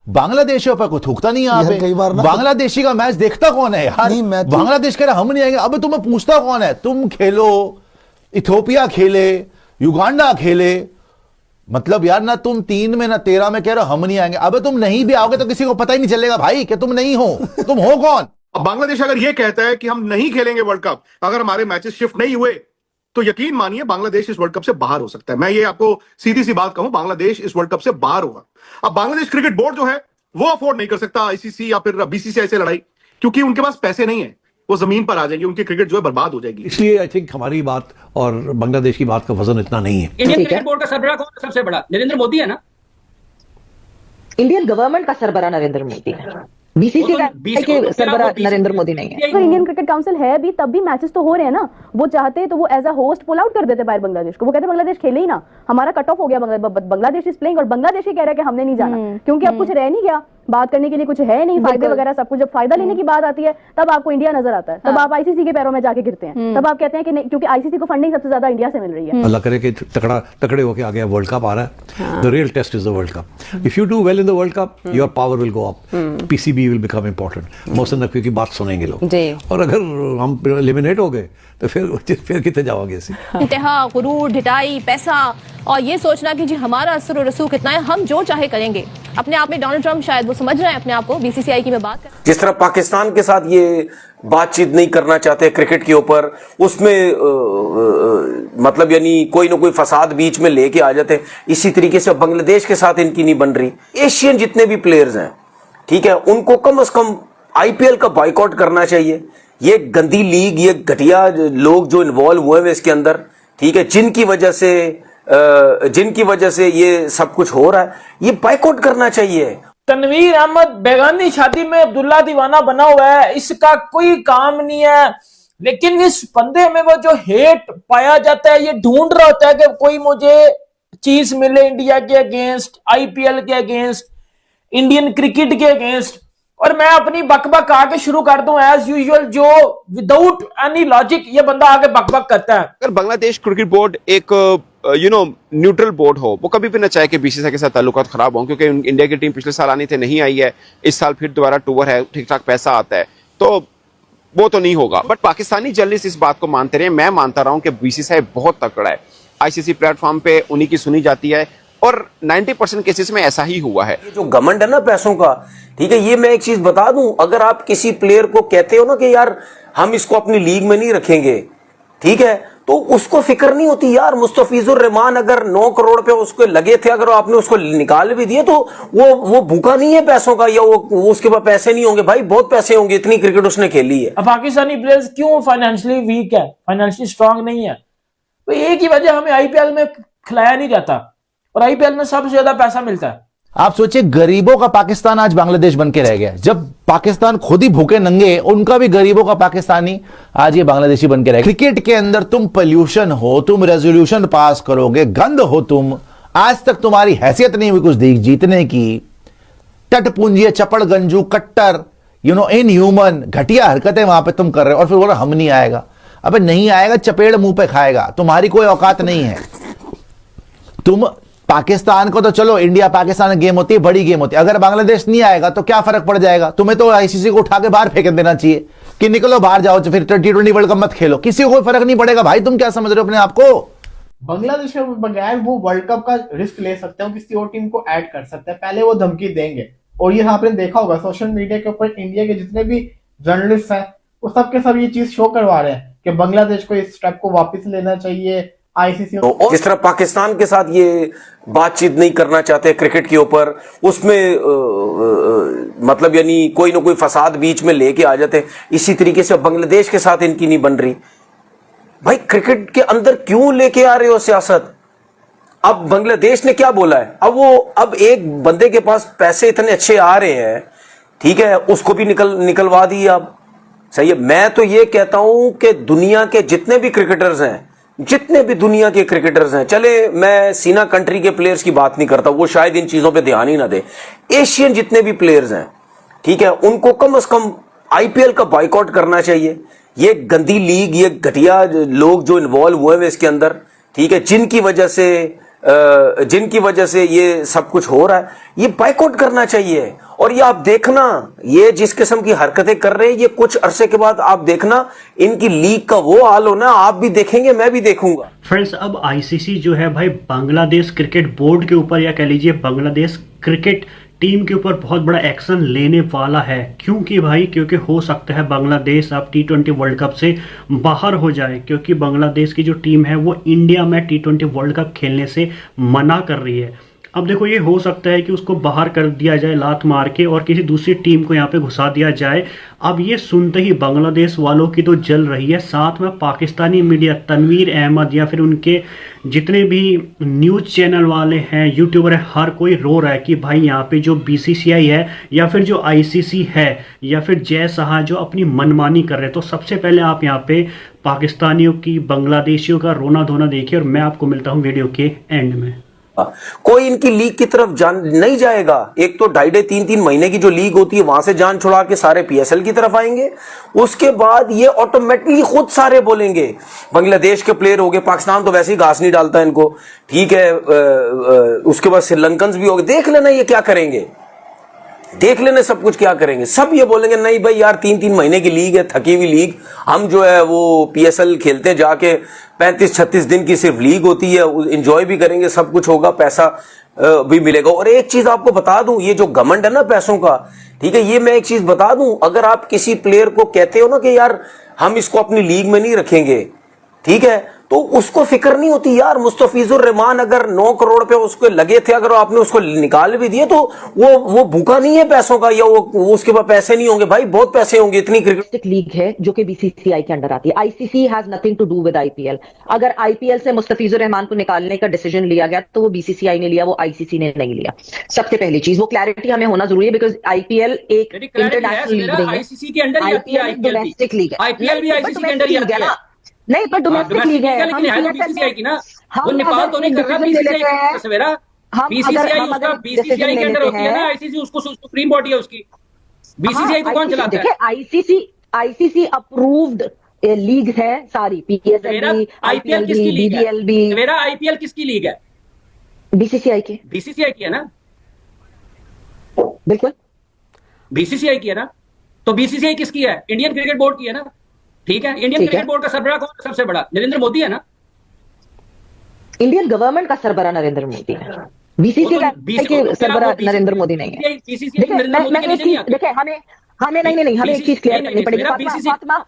बांग्लादेशियों पर कोई थूकता नहीं है यहाँ पे। कई बार ना बांग्लादेशी का मैच देखता कौन है यार? बांग्लादेश कह रहा हम नहीं आएंगे। अब तुम्हें पूछता कौन है? तुम खेलो, इथियोपिया खेले, युगांडा खेले, मतलब यार ना तुम 3 में ना 13 में कह रहे हो हम नहीं आएंगे। अब तुम नहीं भी आओगे तो किसी को पता ही नहीं चलेगा भाई कि तुम नहीं हो। तुम हो कौन? अब बांग्लादेश अगर ये कहता है कि हम नहीं खेलेंगे वर्ल्ड कप, अगर हमारे मैचेस शिफ्ट नहीं हुए, तो यकीन मानिए बांग्लादेश इस वर्ल्ड कप से बाहर हो सकता है। मैं ये आपको सीधी सी बात कहूं, बांग्लादेश इस वर्ल्ड कप से बाहर होगा। अब बांग्लादेश क्रिकेट बोर्ड जो है वो अफोर्ड नहीं कर सकता आईसीसी या फिर बीसीसीआई से लड़ाई, क्योंकि उनके पास पैसे नहीं है, वो जमीन पर आ जाएंगे, उनकी क्रिकेट जो है बर्बाद हो जाएगी। इसलिए आई थिंक हमारी बात और बांग्लादेश की बात का वजन इतना नहीं है। इंडियन क्रिकेट बोर्ड का सरबराह कौन है सबसे बड़ा? नरेंद्र मोदी है ना। इंडियन गवर्नमेंट का सरबराह नरेंद्र मोदी है, बीसीसी का सरबराह नरेंद्र मोदी नहीं है। अगर इंडियन क्रिकेट काउंसिल है भी तब भी मैचेस तो हो रहे हैं ना। वो चाहते तो वो as a host pull out कर देते बाहर बांग्लादेश को। वो कहते बांग्लादेश खेले ही ना, हमारा कट ऑफ हो गया, बांग्लादेश इज प्लेइंग, और बांग्लादेश ही कह रहा है कि हमने नहीं जाना क्योंकि अब कुछ रह नहीं गया, बात करने के लिए कुछ है नहीं, फायदे वगैरह सब कुछ। जब फायदा लेने की बात आती है तब आपको इंडिया नजर आता है, तब आप आईसीसी के पैरों में जाके गिरते हैं, तब आप कहते हैं कि नहीं, क्योंकि आईसीसी को फंडिंग सबसे ज्यादा इंडिया से मिल रही है। अल्लाह करे कि तकड़े होके आ गया, वर्ल्ड कप आ रहा है। The real test is the world cup. If you do well in the world cup, your power will go up, PCB will become important. Mohsin Naqvi की बात सुनेंगे लोग, और अगर हम एलिमिनेट हो गए तो फिर कितने जाओगे? इंतहा, गुरूर, ढिठाई, पैसा और ये सोचना कि जी हमारा असर और रसूख कितना है, हम जो चाहे करेंगे। अपने आप में डोनाल्ड ट्रंप शायद वो समझ रहे हैं अपने आप को, बीसीसीआई की मैं बात कर, जिस तरह पाकिस्तान के साथ ये बातचीत नहीं करना चाहते क्रिकेट के ऊपर, उसमें मतलब यानी कोई ना कोई फसाद बीच में लेके आ जाते हैं, इसी तरीके से बांग्लादेश के साथ इनकी नहीं बन रही। एशियन जितने भी प्लेयर्स हैं, ठीक है, उनको कम से कम आईपीएल का बाइकआउट करना चाहिए। ये गंदी लीग, ये घटिया लोग जो इन्वॉल्व हुए हैं इसके अंदर, ठीक है, जिनकी वजह से ये सब कुछ हो रहा है, ये बाइकआउट करना चाहिए। तनवीर अहमद बेगानी शादी में अब्दुल्ला दीवाना बना हुआ है, इसका कोई काम नहीं है, लेकिन इस बंदे में वो जो हेट पाया जाता है, ये ढूंढ रहा होता है कि कोई मुझे चीज मिले इंडिया के अगेंस्ट, आईपीएल के अगेंस्ट, इंडियन क्रिकेट के अगेंस्ट, और मैं अपनी बकबक आगे शुरू कर दूं एज यूजुअल, जो विदाउट एनी लॉजिक ये बंदा आगे बकबक करता है। अगर बांग्लादेश क्रिकेट बोर्ड एक न्यूट्रल बोर्ड हो, वो कभी भी न चाहे कि बीसीसीआई के साथ ताल्लुकात खराब हों, क्योंकि इंडिया की टीम पिछले साल आनी थी, नहीं आई है, इस साल फिर दोबारा टूर है, ठीक ठाक पैसा आता है, तो वो तो नहीं होगा। बट पाकिस्तानी जर्नलिस्ट इस बात को मानते रहे, मैं मानता रहा हूं कि बीसीसीआई बहुत तकड़ा है, आईसीसी प्लेटफॉर्म पे उन्हीं की सुनी जाती है, और 90% केसेस में ऐसा ही हुआ है। जो घमंड है ना पैसों का, ठीक है, ये मैं एक चीज बता दूं, अगर आप किसी प्लेयर को कहते हो ना कि यार हम इसको अपनी लीग में नहीं रखेंगे, ठीक है, तो उसको फिक्र नहीं होती यार। मुस्तफिजुर रहमान अगर 9 करोड़ पे उसको लगे थे, अगर आपने उसको निकाल भी दिए, तो वो भूखा नहीं है पैसों का, या वो उसके पास पैसे नहीं होंगे। भाई बहुत पैसे होंगे, इतनी क्रिकेट उसने खेली है। अब पाकिस्तानी प्लेयर्स क्यों फाइनेंशियली वीक है, फाइनेंशियली स्ट्रांग नहीं है? तो एक ही वजह, हमें आईपीएल में खिलाया नहीं जाता, और आईपीएल में सबसे ज्यादा पैसा मिलता है। आप सोचिए, गरीबों का पाकिस्तान आज बांग्लादेश बन के रह गया। जब पाकिस्तान खुद ही भूखे नंगे, उनका भी गरीबों का पाकिस्तानी आज ये बांग्लादेशी बन के रह गया। क्रिकेट के अंदर तुम पोल्यूशन हो, तुम रेजोल्यूशन पास करोगे, गंद हो तुम, आज तक तुम्हारी हैसियत नहीं हुई कुछ जीतने की। टटपुंजी, चपड़ गंजू, कट्टर, इनह्यूमन, घटिया हरकतें वहां पे तुम कर रहे हो, और फिर बोल रहे हम नहीं आएगा। अबे नहीं आएगा, चपेड़ मुंह पे खाएगा, तुम्हारी कोई औकात नहीं है। तुम पाकिस्तान को तो चलो, इंडिया पाकिस्तान गेम होती है, बड़ी गेम होती है, अगर बांग्लादेश नहीं आएगा तो क्या फर्क पड़ जाएगा? तुम्हें तो आईसीसी को उठा के बाहर फेंक देना चाहिए कि निकलो बाहर जाओ, तो फिर T20 वर्ल्ड कप मत खेलो, किसी को कोई फर्क नहीं पड़ेगा। भाई तुम क्या समझ रहे हो अपने आप को? बांग्लादेश के बगैर वो वर्ल्ड कप का रिस्क ले सकते हो, किसी और टीम को ऐड कर सकते हैं, पहले वो धमकी देंगे। और ये आपने देखा होगा सोशल मीडिया के ऊपर इंडिया के जितने भी जर्नलिस्ट हैं, वो सबके सब ये चीज शो करवा रहे हैं कि बांग्लादेश को इस स्टेप को वापस लेना चाहिए आईसीसी। जिस तरह पाकिस्तान के साथ ये बातचीत नहीं करना चाहते क्रिकेट के ऊपर, उसमें मतलब यानी कोई ना कोई फसाद बीच में लेके आ जाते हैं, इसी तरीके से बांग्लादेश के साथ इनकी नहीं बन रही। भाई क्रिकेट के अंदर क्यों लेके आ रहे हो सियासत? अब बांग्लादेश ने क्या बोला है? अब एक बंदे के पास पैसे इतने अच्छे आ रहे हैं, ठीक है, उसको भी निकलवा दिए आप। सही है। मैं तो ये कहता हूं कि दुनिया के जितने भी क्रिकेटर्स हैं, जितने भी दुनिया के क्रिकेटर्स हैं, चले मैं सीना कंट्री के प्लेयर्स की बात नहीं करता, वो शायद इन चीजों पे ध्यान ही ना दे, एशियन जितने भी प्लेयर्स हैं, ठीक है, उनको कम से कम आईपीएल का बाइकआउट करना चाहिए। ये गंदी लीग, ये घटिया लोग जो इन्वॉल्व हुए हैं इसके अंदर, ठीक है, जिनकी वजह से जिनकी वजह से ये सब कुछ हो रहा है, ये बाइकआउट करना चाहिए। और ये आप देखना, ये जिस किस्म की हरकतें कर रहे हैं, ये कुछ अरसे के बाद आप देखना इनकी लीग का वो हाल होना, आप भी देखेंगे, मैं भी देखूंगा। फ्रेंड्स, अब आईसीसी जो है भाई बांग्लादेश क्रिकेट बोर्ड के ऊपर, या कह लीजिए बांग्लादेश क्रिकेट टीम के ऊपर बहुत बड़ा एक्शन लेने वाला है। क्योंकि हो सकता है बांग्लादेश अब T20 वर्ल्ड कप से बाहर हो जाए, क्योंकि बांग्लादेश की जो टीम है वो इंडिया में T20 वर्ल्ड कप खेलने से मना कर रही है। अब देखो, ये हो सकता है कि उसको बाहर कर दिया जाए लात मार के और किसी दूसरी टीम को यहाँ पे घुसा दिया जाए। अब ये सुनते ही बांग्लादेश वालों की तो जल रही है, साथ में पाकिस्तानी मीडिया, तनवीर अहमद या फिर उनके जितने भी न्यूज़ चैनल वाले हैं, यूट्यूबर है, हर कोई रो रहा है कि भाई यहाँ पे जो BCCI है या फिर जो ICC है या फिर जय शाह जो अपनी मनमानी कर रहे हैं। तो सबसे पहले आप यहाँ पे पाकिस्तानियों की, बांग्लादेशियों का रोना धोना देखिए और मैं आपको मिलता हूँ वीडियो के एंड में। कोई इनकी लीग की तरफ जान नहीं जाएगा। एक तो 2.5-3 महीने की जो लीग होती है वहां से जान छुड़ा के सारे PSL की तरफ आएंगे। उसके बाद ये ऑटोमेटिकली खुद सारे बोलेंगे। बांग्लादेश के प्लेयर हो गए, पाकिस्तान तो वैसे ही घास नहीं डालता इनको, ठीक है। उसके बाद श्रीलंकन भी हो गए, देख लेना ये क्या करेंगे, देख लेने सब कुछ क्या करेंगे। सब ये बोलेंगे नहीं भाई यार 3-3 महीने की लीग है, थकी हुई लीग, हम जो है वो PSL खेलते हैं जाके, 35-36 दिन की सिर्फ लीग होती है, एंजॉय भी करेंगे, सब कुछ होगा, पैसा भी मिलेगा। और एक चीज आपको बता दूं, ये जो घमंड है ना पैसों का, ठीक है, ये मैं एक चीज बता दूं, अगर आप किसी प्लेयर को कहते हो ना कि यार हम इसको अपनी लीग में नहीं रखेंगे, ठीक है, तो उसको फिक्र नहीं होती यार। मुस्तफिजुर रहमान अगर 9 करोड़ पे उसको लगे थे, अगर आपने उसको निकाल भी दिए तो वो भूखा नहीं है पैसों का, या वो उसके पास पैसे नहीं होंगे। भाई बहुत पैसे होंगे, इतनी क्रिकेट लीग है जो कि BCCI के अंडर आती है। ICC has nothing to do with IPL। अगर IPL से मुस्तफिजुर रहमान को निकालने का डिसीजन लिया गया तो वो BCCI ने लिया, वो ICC ने नहीं लिया। सबसे पहली चीज वो क्लैरिटी हमें होना जरूरी है, बिकॉज IPL एक इंटरनेशनल लीग नहीं है, ICC के अंडर ही आती है, डोमेस्टिक लीग है। IPL भी ICC के अंडर ही आती है नहीं, पर डोमेस्टिक लीग है, लेकिन है तो BCCI की ना, वो नेपाल तो नहीं कर रहा BCCI सवेरा, BCCI उसका BCCI के अंडर होती है ना, ICC उसको सुप्रीम बॉडी है उसकी, BCCI को कौन चलाता है? देखिए ICC अप्रूव्ड लीग है सारी, PSL भी, IPL किसकी लीग है? सवेरा IPL किसकी लीग है? BCCI की है ना, बिल्कुल BCCI की है ना, तो BCCI किसकी है? इंडियन क्रिकेट बोर्ड की है ना, ठीक है। इंडियन क्रिकेट बोर्ड का सरबराह कौन है सबसे बड़ा? नरेंद्र मोदी है ना। इंडियन गवर्नमेंट का सरबराह नरेंद्र मोदी है, BCCI के सरबराह नरेंद्र मोदी नहीं है। देखिए हमें नहीं हमें एक चीज क्लियर करनी पड़ेगी फातिमा,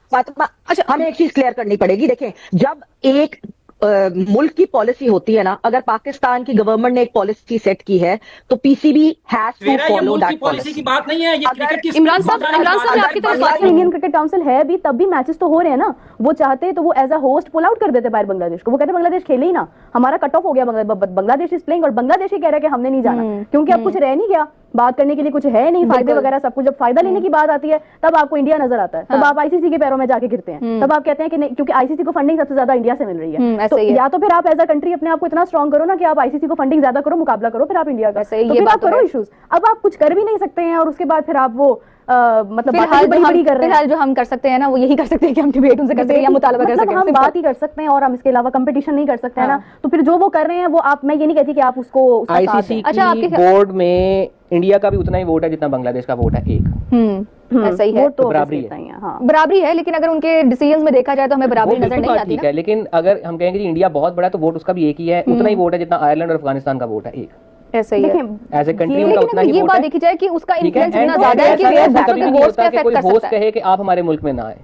अच्छा हमें एक चीज क्लियर करनी पड़ेगी। देखें, जब एक मुल्क की पॉलिसी होती है ना, अगर पाकिस्तान की गवर्नमेंट ने एक पॉलिसी सेट की है तो PCB has to follow that policy की बात नहीं है, ये क्रिकेट की। इमरान साहब आपकी तरफ बात है, इंडियन क्रिकेट काउंसिल है भी, तब भी मैचेस तो हो रहे हैं ना। वो चाहते तो वो as a host pull out कर देते बाहर बांग्लादेश को। वो कहते बांग्लादेश खेले ही ना, हमारा कट ऑफ हो गया, बांग्लादेश इज प्लेइंग, और बांग्लादेश ही कह रहा है कि हमने नहीं जाना, क्योंकि अब कुछ रह नहीं गया बात करने के लिए, कुछ है नहीं, फायदे वगैरह सब कुछ। जब फायदा लेने की बात आती है तब आपको इंडिया नजर आता है, तब आप ICC के पैरों में जाके गिरते हैं, तब आप कहते हैं कि नहीं, क्योंकि ICC को फंडिंग सबसे ज्यादा इंडिया से मिल रही है। तो या तो फिर आप एज अ कंट्री अपने आप को इतना स्ट्रॉन्ग करो ना कि आप ICC को फंडिंग ज्यादा करो, मुकाबला करो, फिर आप इंडिया का, तो ये बात करो इश्यूज। अब आप कुछ कर भी नहीं सकते हैं और उसके बाद फिर आप वो मतलब फिलहाल जो हम कर सकते हैं ना, वो यही कर सकते हैं कि हम डिबेट उनसे कर सकते हैं या मुतालबा कर सकते हैं, हम बात ही कर सकते हैं, और हम इसके अलावा कंपटीशन नहीं कर सकते हैं ना। तो फिर जो वो कर रहे हैं वो आप, मैं ये नहीं कहती कि आप उसको ICC की बोर्ड में इंडिया का भी उतना ही वोट है जितना बांग्लादेश का वोट है, एक ऐसा ही है, तो बराबरी है। हाँ, बराबरी है, लेकिन अगर उनके डिसीजंस में देखा जाए तो हमें बराबरी नजर नहीं आती। ठीक है, लेकिन अगर हम कहेंगे कि इंडिया बहुत बड़ा, तो वोट उसका भी एक ही है, उतना ही वोट है जितना आयरलैंड और अफगानिस्तान का वोट है, एक ऐसा ही है। एज ए कंट्री उनका उतना ही ये बात देखी जाए कि उसका इन्फ्लुएंस इतना ज्यादा है कि कोई होस्ट कहे कि आप हमारे मुल्क में ना आए।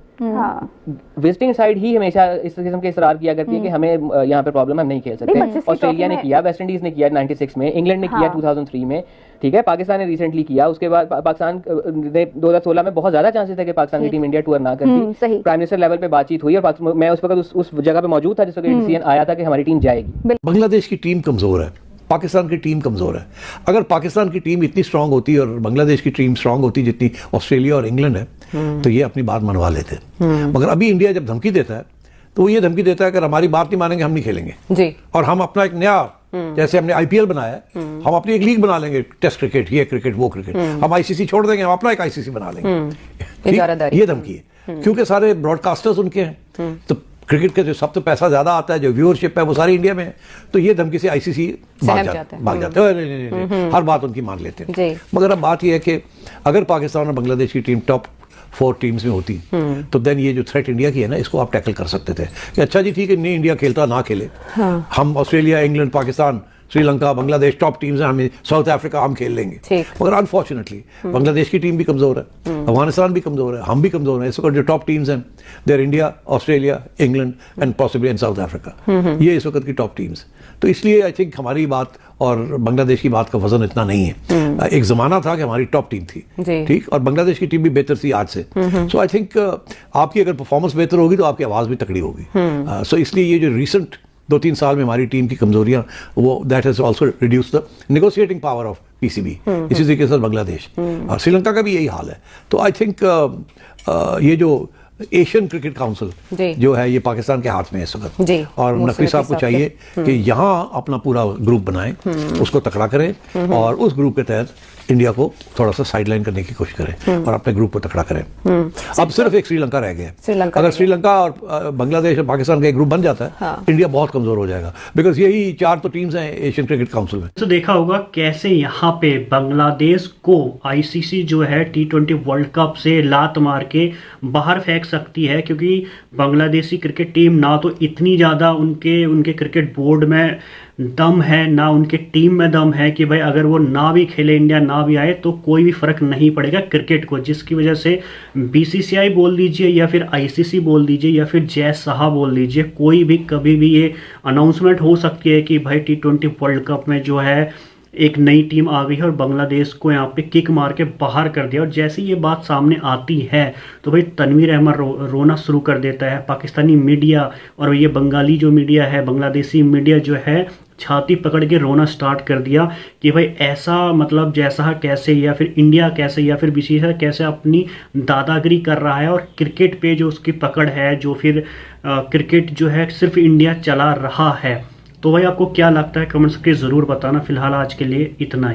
विजिटिंग साइड ही हमेशा इस किस्म के इसरार किया करती है कि हमें यहाँ पे प्रॉब्लम है, हम नहीं खेल सकते। ऑस्ट्रेलिया ने किया, वेस्ट इंडीज ने किया 96 में, इंग्लैंड ने किया 2003 में, ठीक है, पाकिस्तान ने रिसेंटली किया। उसके बाद पाकिस्तान ने 2016 में बहुत ज्यादा चांसेस थे कि पाकिस्तान की टीम इंडिया टूर ना करती। प्राइम मिनिस्टर लेवल पे बातचीत हुई और मैं उस वक्त उस जगह पे मौजूद था जिस वक्त डिसीजन आया था कि हमारी टीम जाएगी। बांग्लादेश की टीम कमजोर है, पाकिस्तान की टीम कमजोर है। अगर पाकिस्तान की टीम इतनी स्ट्रांग होती और बांग्लादेश की टीम स्ट्रांग होती जितनी ऑस्ट्रेलिया और इंग्लैंड है, तो ये अपनी बात मनवा लेते। मगर अभी इंडिया जब धमकी देता है तो वो ये धमकी देता है कि हमारी बात नहीं मानेंगे हम नहीं खेलेंगे जी, और हम अपना एक नया, जैसे हमने IPL बनाया है, हम अपनी एक लीग बना लेंगे, टेस्ट क्रिकेट, ये क्रिकेट, वो क्रिकेट, हम ICC छोड़ देंगे, हम अपना एक ICC बना लेंगे। ये धमकी है, क्योंकि सारे ब्रॉडकास्टर्स उनके हैं, तो क्रिकेट का जो सब तो पैसा ज्यादा आता है, जो व्यूअरशिप है वो सारी इंडिया में है, तो ये धमकी से आईसीसी भाग जाते हैं, नहीं, हर बात उनकी मान लेते हैं। मगर अब बात यह है कि अगर पाकिस्तान और बांग्लादेश की टीम टॉप 4 टीम्स में होती तो देन ये जो थ्रेट इंडिया की है ना, इसको आप टैकल कर सकते थे कि अच्छा जी ठीक है, नहीं इंडिया खेलता ना खेले, हम Australia, England, Pakistan, Sri Lanka, Bangladesh top teams हैं, हमें साउथ अफ्रीका हम खेल लेंगे। मगर अनफॉर्चुनेटली बांग्लादेश की टीम भी कमजोर है, अफगानिस्तान भी कमजोर है, हम भी कमजोर हैं। इस वक्त जो टॉप टीम्स हैं they're India, Australia, England and possibly in South Africa, ये इस वक्त की टॉप टीम्स। तो इसलिए आई थिंक हमारी बात और बांग्लादेश की बात का वजन इतना नहीं है। एक जमाना था कि हमारी टॉप टीम थी, ठीक, और बांग्लादेश की टीम भी बेहतर थी आज से। सो आई थिंक आपकी अगर परफॉर्मेंस बेहतर होगी तो आपकी आवाज भी तकड़ी होगी। सो इसलिए ये जो रिसेंट 2-3 साल में हमारी टीम की कमजोरियां, वो that has also reduce the negotiating power of PCB. इसी तरीके से बांग्लादेश और श्रीलंका का भी यही हाल है। तो आई थिंक ये जो एशियन क्रिकेट काउंसिल जो है ये पाकिस्तान के हाथ में है इस वक्त, और नकवी साहब को चाहिए कि यहाँ अपना पूरा ग्रुप बनाएं, उसको तकड़ा करें और उस ग्रुप के तहत इंडिया को थोड़ा सा साइडलाइन करने की कोशिश करें और अपने ग्रुप को तकड़ा करें। अब सिर्फ एक श्रीलंका रह गया। अगर श्रीलंका और बांग्लादेश और पाकिस्तान का एक ग्रुप बन जाता है, इंडिया बहुत कमजोर हो जाएगा, बिकॉज यही 4 तो टीम्स हैं एशियन क्रिकेट काउंसिल में। तो देखा होगा कैसे यहाँ पे बांग्लादेश को आईसीसी जो है T20 वर्ल्ड कप से लात मार के बाहर फेंक सकती है, क्योंकि बांग्लादेशी क्रिकेट टीम ना तो इतनी ज्यादा उनके क्रिकेट बोर्ड में दम है, ना उनके टीम में दम है कि भाई अगर वो ना भी खेले, इंडिया ना भी आए तो कोई भी फर्क नहीं पड़ेगा क्रिकेट को, जिसकी वजह से बीसीसीआई बोल दीजिए या फिर आईसीसी बोल दीजिए या फिर जय शाह बोल दीजिए, कोई भी कभी भी ये अनाउंसमेंट हो सकती है कि भाई T20 वर्ल्ड कप में जो है एक नई टीम आ गई है और बांग्लादेश को यहाँ पे किक मार के बाहर कर दिया। और जैसे ये बात सामने आती है तो भाई तनवीर अहमद रोना शुरू कर देता है, पाकिस्तानी मीडिया और ये बंगाली जो मीडिया है, बांग्लादेशी मीडिया जो है, छाती पकड़ के रोना स्टार्ट कर दिया कि भाई ऐसा मतलब जैसा कैसे या फिर इंडिया कैसे या फिर बीसीसीआई कैसे अपनी दादागिरी कर रहा है और क्रिकेट पे जो उसकी पकड़ है, जो फिर क्रिकेट जो है सिर्फ इंडिया चला रहा है। तो भाई आपको क्या लगता है कमेंट्स करके ज़रूर बताना। फिलहाल आज के लिए इतना ही।